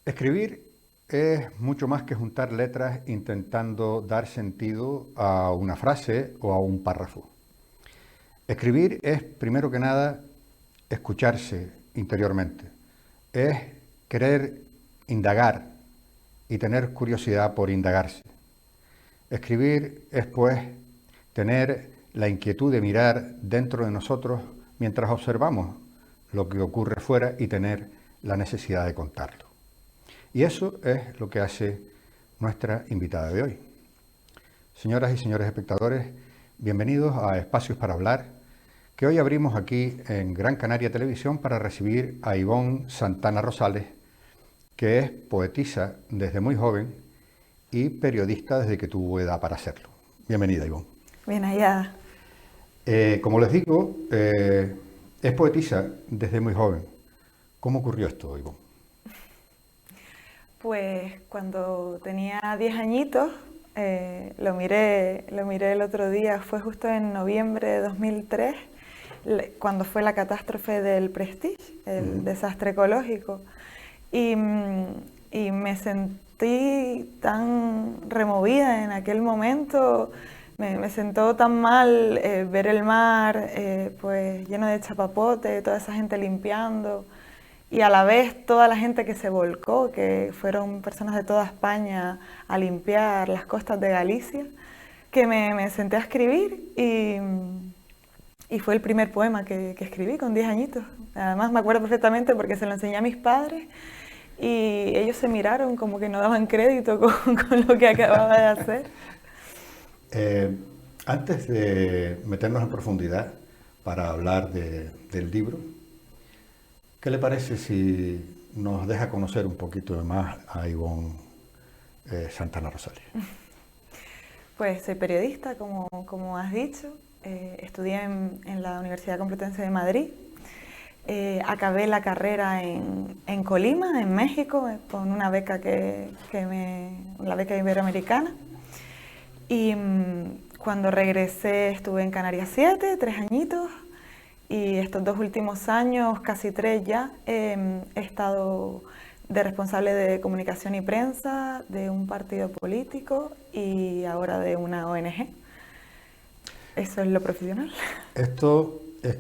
Escribir es mucho más que juntar letras intentando dar sentido a una frase o a un párrafo. Escribir es, primero que nada, escucharse interiormente. Es querer indagar y tener curiosidad por indagarse. Escribir es, pues, tener la inquietud de mirar dentro de nosotros mientras observamos lo que ocurre fuera y tener la necesidad de contarlo. Y eso es lo que hace nuestra invitada de hoy. Señoras y señores espectadores, bienvenidos a Espacios para Hablar, que hoy abrimos aquí en Gran Canaria Televisión para recibir a Ivonne Santana Rosales, que es poetisa desde muy joven y periodista desde que tuvo edad para hacerlo. Bienvenida, Ivonne. Bien hallada. Como les digo, es poetisa desde muy joven. ¿Cómo ocurrió esto, Ivonne? Pues cuando tenía 10 añitos, lo miré el otro día, fue justo en noviembre de 2003, cuando fue la catástrofe del Prestige, el desastre ecológico, y me sentí tan removida en aquel momento. Me sentó tan mal ver el mar pues lleno de chapapote, toda esa gente limpiando, y a la vez toda la gente que se volcó, que fueron personas de toda España a limpiar las costas de Galicia, que me senté a escribir y fue el primer poema que escribí con 10 añitos. Además me acuerdo perfectamente porque se lo enseñé a mis padres y ellos se miraron como que no daban crédito con lo que acababa de hacer. Antes de meternos en profundidad para hablar del libro, ¿qué le parece si nos deja conocer un poquito más a Ivonne Santana Rosales? Pues soy periodista, como has dicho. Estudié en la Universidad Complutense de Madrid. Acabé la carrera en Colima, en México, con una beca la beca iberoamericana. Y cuando regresé estuve en Canarias 7, 3 añitos. Y estos 2 últimos años, casi 3 ya, he estado de responsable de comunicación y prensa de un partido político y ahora de una ONG. Eso es lo profesional. Esto es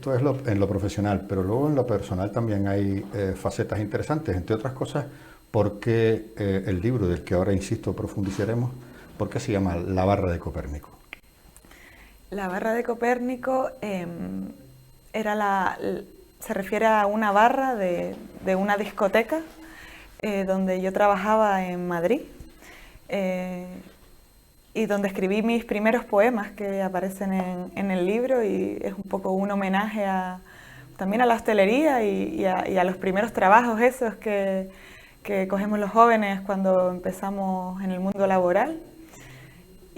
en lo profesional, pero luego en lo personal también hay facetas interesantes, entre otras cosas, porque el libro del que ahora, insisto, profundizaremos, ¿por qué se llama La Barra de Copérnico? La Barra de Copérnico se refiere a una barra de una discoteca donde yo trabajaba en Madrid y donde escribí mis primeros poemas que aparecen en el libro, y es un poco un homenaje también a la hostelería y a los primeros trabajos esos que cogemos los jóvenes cuando empezamos en el mundo laboral.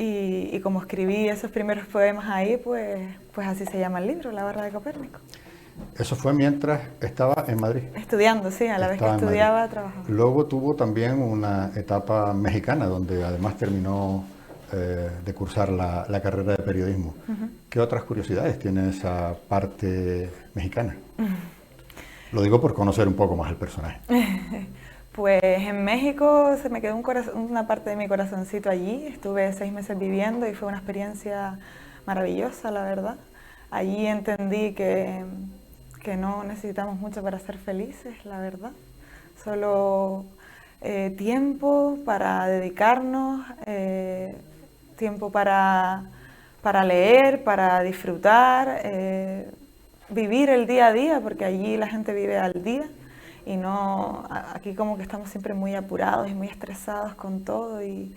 Y como escribí esos primeros poemas ahí, pues así se llama el libro, La Barra de Copérnico. Eso fue mientras estaba en Madrid. Estudiando, sí, a la vez que estudiaba, trabajaba. Luego tuvo también una etapa mexicana, donde además terminó de cursar la carrera de periodismo. ¿Qué otras curiosidades tiene esa parte mexicana? Lo digo por conocer un poco más el personaje. Pues en México se me quedó una parte de mi corazoncito allí. Estuve 6 meses viviendo y fue una experiencia maravillosa, la verdad. Allí entendí que no necesitamos mucho para ser felices, la verdad. Solo tiempo para dedicarnos, tiempo para leer, para disfrutar, vivir el día a día, porque allí la gente vive al día. Y no, aquí como que estamos siempre muy apurados y muy estresados con todo, y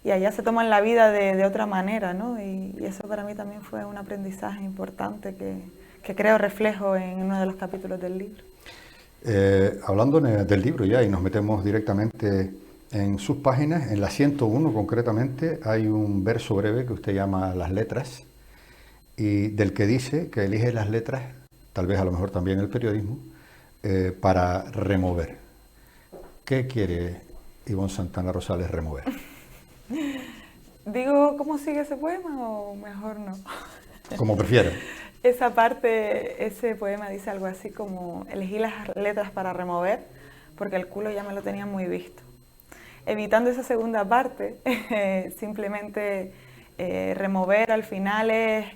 allá se toman la vida de otra manera, ¿no? Y eso para mí también fue un aprendizaje importante que creo reflejo en uno de los capítulos del libro. Hablando del libro ya, y nos metemos directamente en sus páginas, en la 101 concretamente, hay un verso breve que usted llama Las letras, y del que dice que elige las letras, tal vez a lo mejor también el periodismo, para remover. ¿Qué quiere Ivonne Santana Rosales remover? ¿Digo cómo sigue ese poema o mejor no? Como prefiera. Esa parte, ese poema dice algo así como: elegí las letras para remover, porque el culo ya me lo tenía muy visto. Evitando esa segunda parte, simplemente remover al final es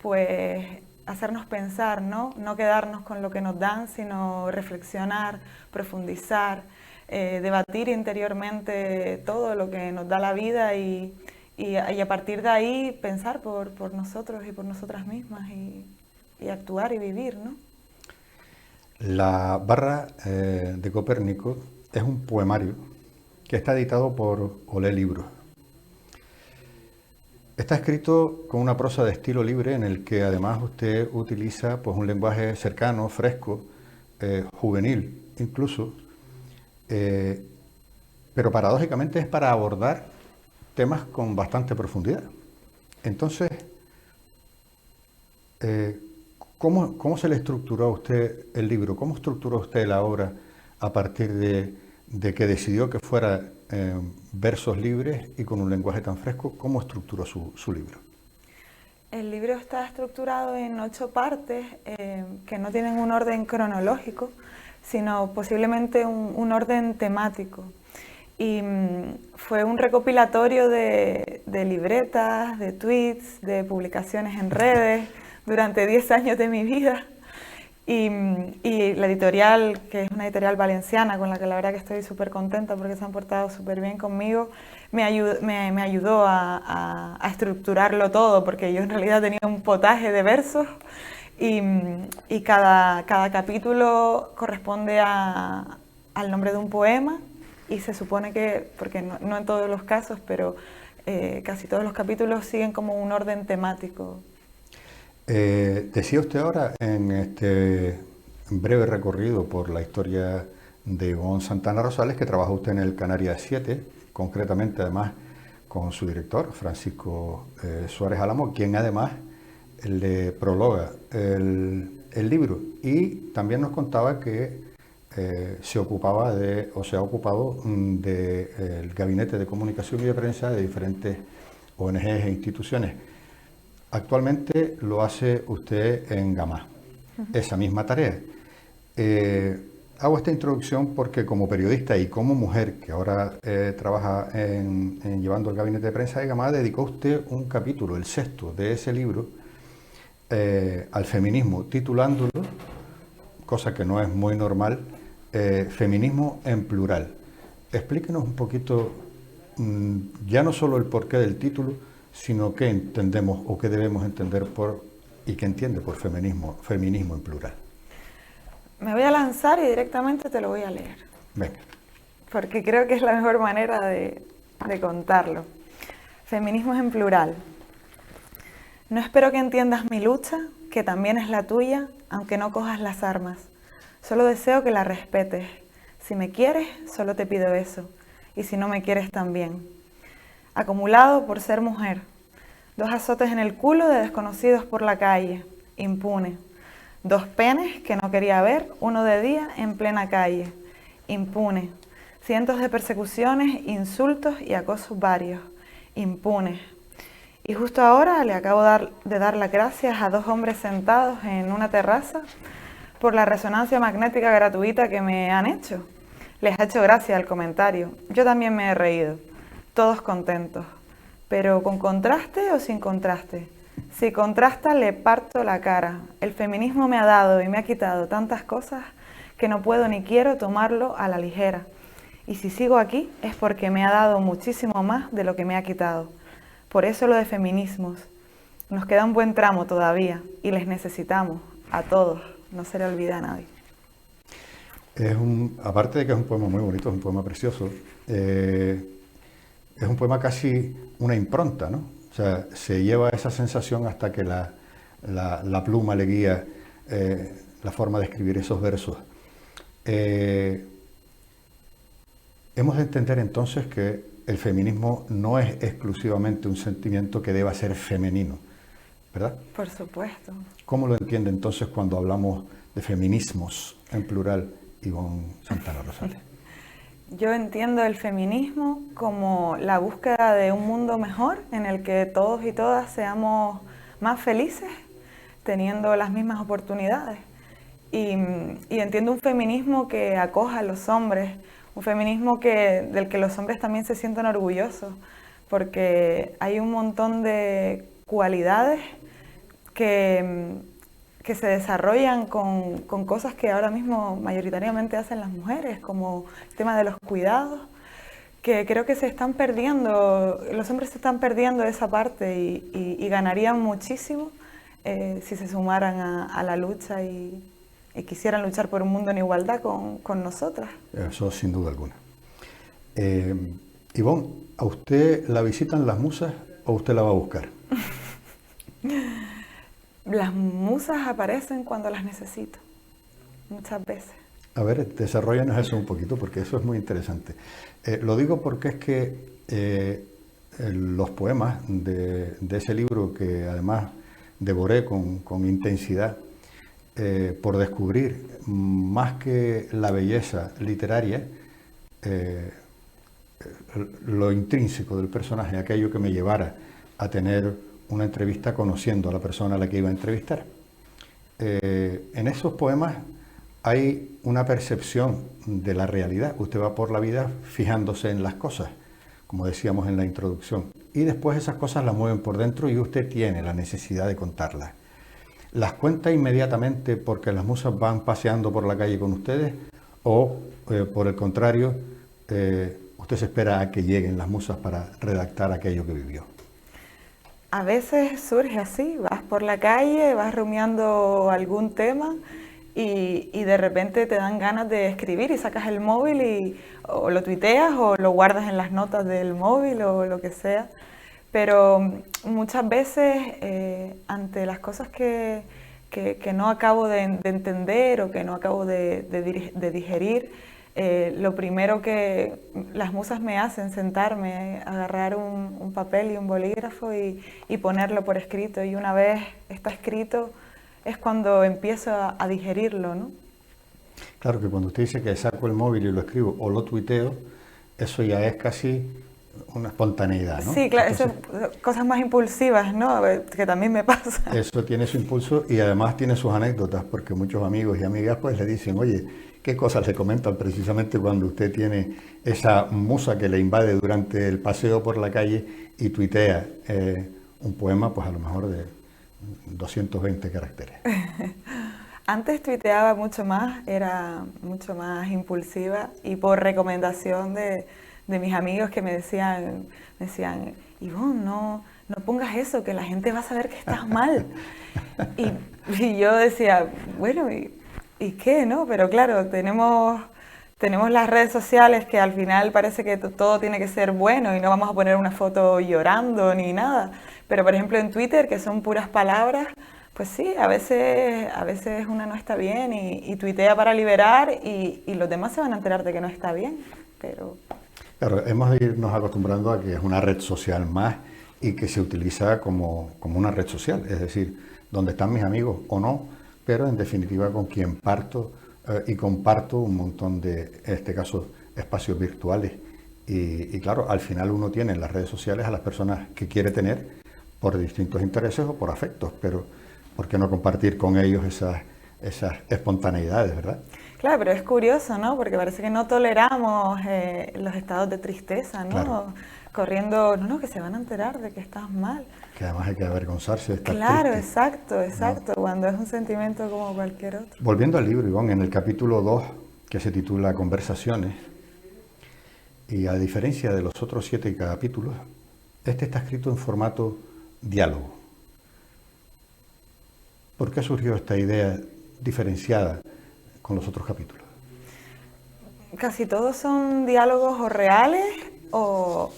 pues hacernos pensar, ¿no? No quedarnos con lo que nos dan, sino reflexionar, profundizar, debatir interiormente todo lo que nos da la vida y a partir de ahí pensar por nosotros y por nosotras mismas y actuar y vivir, ¿no? La Barra de Copérnico es un poemario que está editado por Olé Libros. Está escrito con una prosa de estilo libre en el que además usted utiliza pues, un lenguaje cercano, fresco, juvenil incluso, pero paradójicamente es para abordar temas con bastante profundidad. Entonces, ¿cómo se le estructuró a usted el libro? ¿Cómo estructuró usted la obra a partir de que decidió que fuera versos libres y con un lenguaje tan fresco? ¿Cómo estructuró su libro? El libro está estructurado en 8 partes que no tienen un orden cronológico, sino posiblemente un orden temático. Y fue un recopilatorio de libretas, de tweets, de publicaciones en redes durante 10 años de mi vida. Y la editorial, que es una editorial valenciana con la que la verdad que estoy súper contenta porque se han portado súper bien conmigo, me ayudó a estructurarlo todo, porque yo en realidad tenía un potaje de versos y cada capítulo corresponde al nombre de un poema y se supone que, porque no en todos los casos, pero casi todos los capítulos siguen como un orden temático. Decía usted ahora en este breve recorrido por la historia de Ivonne Santana Rosales que trabaja usted en el Canarias 7, concretamente además con su director, Francisco Suárez Álamo, quien además le prologa el libro, y también nos contaba que se ocupaba o se ha ocupado del Gabinete de Comunicación y de Prensa de diferentes ONGs e instituciones. Actualmente lo hace usted en Gamá, esa misma tarea. Hago esta introducción porque como periodista y como mujer que ahora trabaja en llevando el gabinete de prensa de Gamá, dedicó usted un capítulo, el 6º de ese libro, al feminismo, titulándolo, cosa que no es muy normal, Feminismo en plural. Explíquenos un poquito, ya no solo el porqué del título, sino qué entendemos o qué debemos entender y qué entiende por feminismo en plural. Me voy a lanzar y directamente te lo voy a leer. Venga. Porque creo que es la mejor manera de contarlo. Feminismo en plural. No espero que entiendas mi lucha, que también es la tuya, aunque no cojas las armas. Solo deseo que la respetes. Si me quieres, solo te pido eso. Y si no me quieres, también. Acumulado por ser mujer. 2 azotes en el culo de desconocidos por la calle, impune. 2 penes que no quería ver, uno de día en plena calle, impune. Cientos de persecuciones, insultos y acosos varios, impune. Y justo ahora le acabo de dar las gracias a 2 hombres sentados en una terraza por la resonancia magnética gratuita que me han hecho. Les ha hecho gracia el comentario. Yo también me he reído. Todos contentos, pero ¿con contraste o sin contraste? Si contrasta, le parto la cara. El feminismo me ha dado y me ha quitado tantas cosas que no puedo ni quiero tomarlo a la ligera. Y si sigo aquí es porque me ha dado muchísimo más de lo que me ha quitado. Por eso lo de feminismos. Nos queda un buen tramo todavía y les necesitamos a todos. No se le olvida a nadie. Aparte de que es un poema muy bonito, es un poema precioso, es un poema casi una impronta, ¿no? O sea, se lleva esa sensación hasta que la pluma le guía la forma de escribir esos versos. Hemos de entender entonces que el feminismo no es exclusivamente un sentimiento que deba ser femenino, ¿verdad? Por supuesto. ¿Cómo lo entiende entonces cuando hablamos de feminismos en plural, Ivonne Santana Rosales? Yo entiendo el feminismo como la búsqueda de un mundo mejor en el que todos y todas seamos más felices, teniendo las mismas oportunidades. y entiendo un feminismo que acoja a los hombres, un feminismo del que los hombres también se sientan orgullosos, porque hay un montón de cualidades que se desarrollan con cosas que ahora mismo mayoritariamente hacen las mujeres, como el tema de los cuidados, que creo que se están perdiendo, los hombres se están perdiendo esa parte y ganarían muchísimo si se sumaran a la lucha y quisieran luchar por un mundo en igualdad con nosotras. Eso sin duda alguna. Ivonne, ¿a usted la visitan las musas o usted la va a buscar? Las musas aparecen cuando las necesito, muchas veces. A ver, desarróllanos eso un poquito, porque eso es muy interesante. Lo digo porque es que los poemas de ese libro, que además devoré con intensidad, por descubrir más que la belleza literaria, lo intrínseco del personaje, aquello que me llevara a tener una entrevista conociendo a la persona a la que iba a entrevistar. En esos poemas hay una percepción de la realidad. Usted va por la vida fijándose en las cosas, como decíamos en la introducción, y después esas cosas la mueven por dentro y usted tiene la necesidad de contarlas. ¿Las cuenta inmediatamente porque las musas van paseando por la calle con ustedes o, por el contrario, usted se espera a que lleguen las musas para redactar aquello que vivió? A veces surge así, vas por la calle, vas rumiando algún tema y de repente te dan ganas de escribir y sacas el móvil o lo tuiteas o lo guardas en las notas del móvil o lo que sea. Pero muchas veces ante las cosas que no acabo de entender o que no acabo de digerir, lo primero que las musas me hacen sentarme, agarrar un papel y un bolígrafo y ponerlo por escrito. Y una vez está escrito es cuando empiezo a digerirlo, ¿no? Claro que cuando usted dice que saco el móvil y lo escribo o lo tuiteo, eso ya es casi una espontaneidad, ¿no? Sí, claro, entonces, eso, cosas más impulsivas, ¿no? Que también me pasa. Eso tiene su impulso y además tiene sus anécdotas, porque muchos amigos y amigas pues le dicen, oye, ¿qué cosas le comentan precisamente cuando usted tiene esa musa que le invade durante el paseo por la calle y tuitea un poema, pues a lo mejor de 220 caracteres? Antes tuiteaba mucho más, era mucho más impulsiva y por recomendación de mis amigos que me decían, Ivonne, no pongas eso, que la gente va a saber que estás mal. Y yo decía, bueno, ¿y qué, no? Pero claro, tenemos las redes sociales que al final parece que todo tiene que ser bueno y no vamos a poner una foto llorando ni nada. Pero por ejemplo en Twitter, que son puras palabras, pues sí, a veces una no está bien y tuitea para liberar y los demás se van a enterar de que no está bien, pero... Claro, hemos de irnos acostumbrando a que es una red social más y que se utiliza como una red social, es decir, donde están mis amigos o no, pero en definitiva con quien parto y comparto un montón de, en este caso, espacios virtuales. Y claro, al final uno tiene en las redes sociales a las personas que quiere tener por distintos intereses o por afectos, pero ¿por qué no compartir con ellos esas espontaneidades, verdad? Claro, pero es curioso, ¿no? Porque parece que no toleramos los estados de tristeza, ¿no? Claro. Corriendo, no, que se van a enterar de que estás mal. Que además hay que avergonzarse de estar Claro, triste. exacto, ¿no? Cuando es un sentimiento como cualquier otro. Volviendo al libro, Ivonne, en el capítulo 2, que se titula Conversaciones, y a diferencia de los otros 7 capítulos, este está escrito en formato diálogo. ¿Por qué surgió esta idea diferenciada con los otros capítulos? Casi todos son diálogos o reales o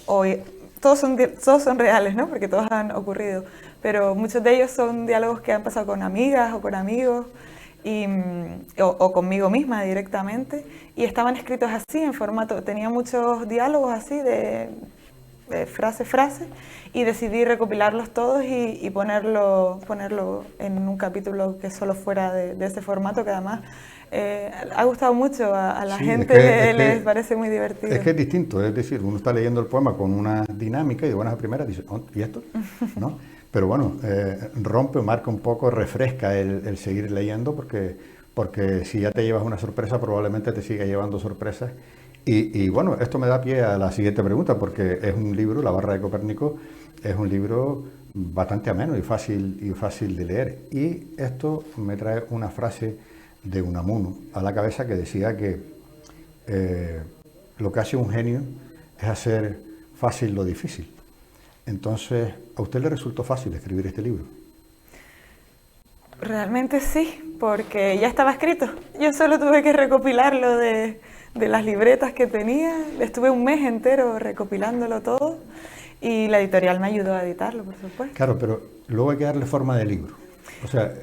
todos son reales, ¿no? Porque todos han ocurrido, pero muchos de ellos son diálogos que han pasado con amigas o con amigos o conmigo misma directamente y estaban escritos así en formato, tenía muchos diálogos así de frase y decidí recopilarlos todos y ponerlo en un capítulo que solo fuera de ese formato, que además ha gustado mucho a la gente, les parece muy divertido. Es que es distinto, es decir, uno está leyendo el poema con una dinámica y de buenas a primeras dice, oh, ¿y esto? ¿No? Pero bueno, rompe, marca un poco, refresca el seguir leyendo porque porque si ya te llevas una sorpresa, probablemente te siga llevando sorpresas. Y bueno, esto me da pie a la siguiente pregunta, porque es un libro, La Barra de Copérnico, es un libro bastante ameno y fácil de leer. Y esto me trae una frase de Unamuno a la cabeza que decía que lo que hace un genio es hacer fácil lo difícil. Entonces, ¿a usted le resultó fácil escribir este libro? Realmente sí, porque ya estaba escrito. Yo solo tuve que recopilarlo de las libretas que tenía. Estuve un mes entero recopilándolo todo y la editorial me ayudó a editarlo, por supuesto. Claro, pero luego hay que darle forma de libro. O sea,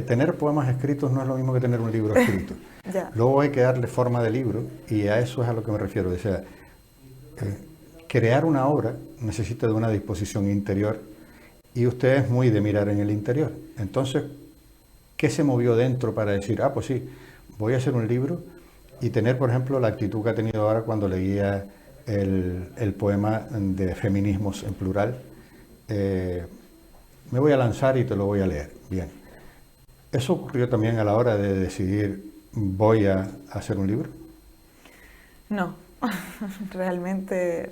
tener poemas escritos no es lo mismo que tener un libro escrito. Ya. Luego hay que darle forma de libro y a eso es a lo que me refiero. O sea, crear una obra necesita de una disposición interior y usted es muy de mirar en el interior. Entonces, ¿qué se movió dentro para decir, ah, pues sí, voy a hacer un libro y tener, por ejemplo, la actitud que ha tenido ahora cuando leía el poema de Feminismos en plural? Me voy a lanzar y te lo voy a leer. Bien. ¿Eso ocurrió también a la hora de decidir, voy a hacer un libro? No, realmente.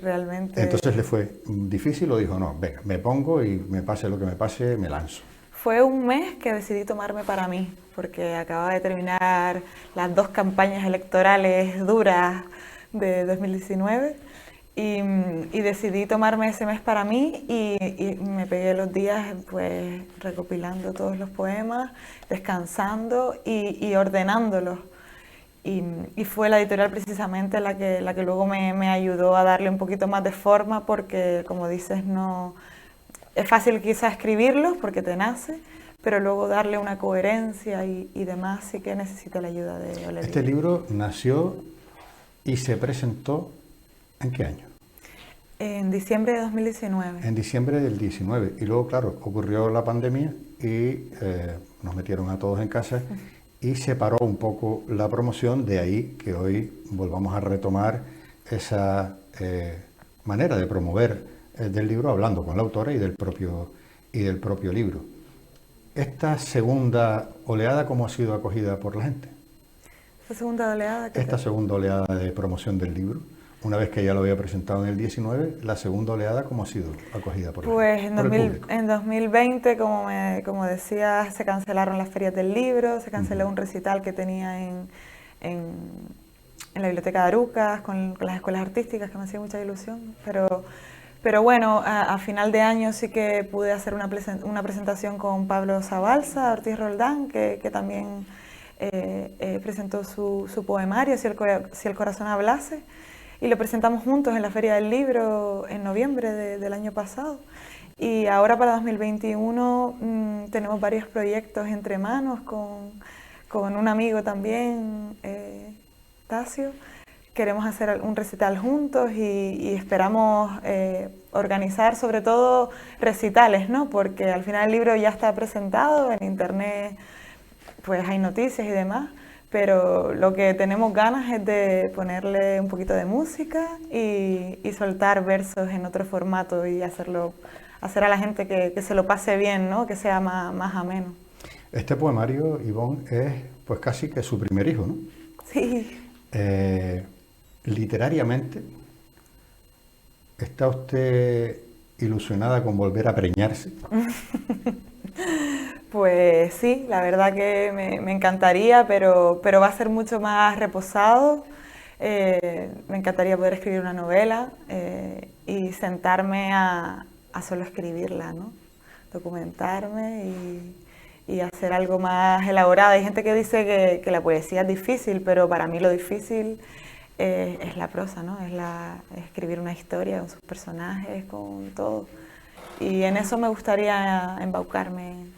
Entonces, ¿le fue difícil o dijo, no, venga, me pongo y me pase lo que me pase, me lanzo? Fue un mes que decidí tomarme para mí, porque acababa de terminar las 2 campañas electorales duras de 2019 y decidí tomarme ese mes para mí y me pegué los días pues recopilando todos los poemas, descansando y ordenándolos. Y fue la editorial precisamente la que luego me ayudó a darle un poquito más de forma, porque como dices, no es fácil quizá escribirlos porque te nace, pero luego darle una coherencia y demás sí que necesita la ayuda de Olería. Este libro nació y se presentó ¿en qué año? En diciembre de 2019. En diciembre del 19. Y luego, claro, ocurrió la pandemia y nos metieron a todos en casa y se paró un poco la promoción, de ahí que hoy volvamos a retomar esa manera de promover del libro, hablando con la autora y del propio libro. Esta segunda oleada, ¿cómo ha sido acogida por la gente? Esta segunda oleada. Esta segunda oleada de promoción del libro, una vez que ya lo había presentado en el 19, la segunda oleada, ¿cómo ha sido acogida por la gente? Pues en 2020, como decía, se cancelaron las ferias del libro, se canceló un recital que tenía en la biblioteca de Arucas, con las escuelas artísticas, que me hacía mucha ilusión, pero bueno, a final de año sí que pude hacer una presentación con Pablo Zabalza, Ortiz Roldán, que también presentó su poemario, Si el corazón hablase, y lo presentamos juntos en la Feria del Libro en noviembre del año pasado. Y ahora para 2021 tenemos varios proyectos entre manos con un amigo también, Tasio. Queremos hacer un recital juntos y esperamos organizar sobre todo recitales, ¿no? Porque al final el libro ya está presentado, en internet pues hay noticias y demás, pero lo que tenemos ganas es de ponerle un poquito de música y soltar versos en otro formato y hacer a la gente que se lo pase bien, ¿no? Que sea más ameno. Este poemario, Ivonne, es pues casi que su primer hijo, ¿no? Sí. Literariamente, ¿está usted ilusionada con volver a preñarse? Pues sí, la verdad que me encantaría, pero va a ser mucho más reposado. Me encantaría poder escribir una novela y sentarme a solo escribirla, ¿no? Documentarme y hacer algo más elaborado. Hay gente que dice que la poesía es difícil, pero para mí lo difícil es la prosa, ¿no? Es escribir una historia con sus personajes, con todo. Y en eso me gustaría embaucarme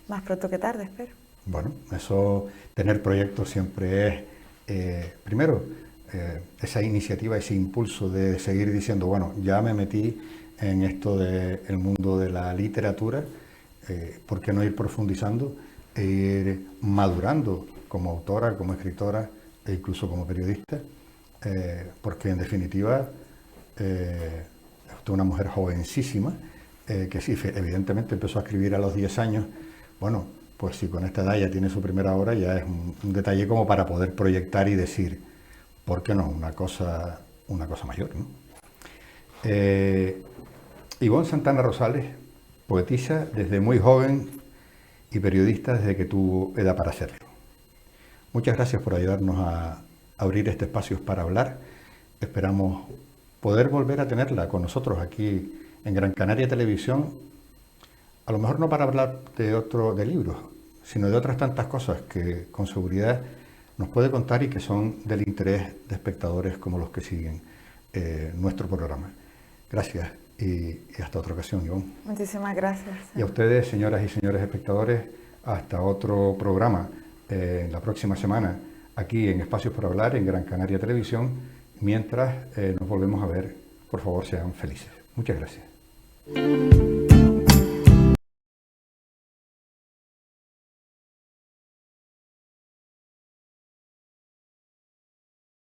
más pronto que tarde, espero. Bueno, eso, tener proyectos siempre es, primero, esa iniciativa, ese impulso de seguir diciendo, bueno, ya me metí en esto del mundo de la literatura, ¿por qué no ir profundizando e ir madurando como autora, como escritora e incluso como periodista? Porque en definitiva es una mujer jovencísima que sí, evidentemente empezó a escribir a los 10 años. Bueno, pues si con esta edad ya tiene su primera hora, ya es un detalle como para poder proyectar y decir, ¿por qué no? Una cosa mayor, ¿no? Ivonne Santana Rosales, poetisa desde muy joven y periodista desde que tuvo edad para hacerlo. Muchas gracias por ayudarnos a abrir este espacio para hablar. Esperamos poder volver a tenerla con nosotros aquí en Gran Canaria Televisión, a lo mejor no para hablar de libros, sino de otras tantas cosas que con seguridad nos puede contar y que son del interés de espectadores como los que siguen nuestro programa. Gracias y hasta otra ocasión, Ivonne. Muchísimas gracias. Y a ustedes, señoras y señores espectadores, hasta otro programa la próxima semana aquí en Espacios por Hablar en Gran Canaria Televisión. Mientras nos volvemos a ver, por favor sean felices. Muchas gracias.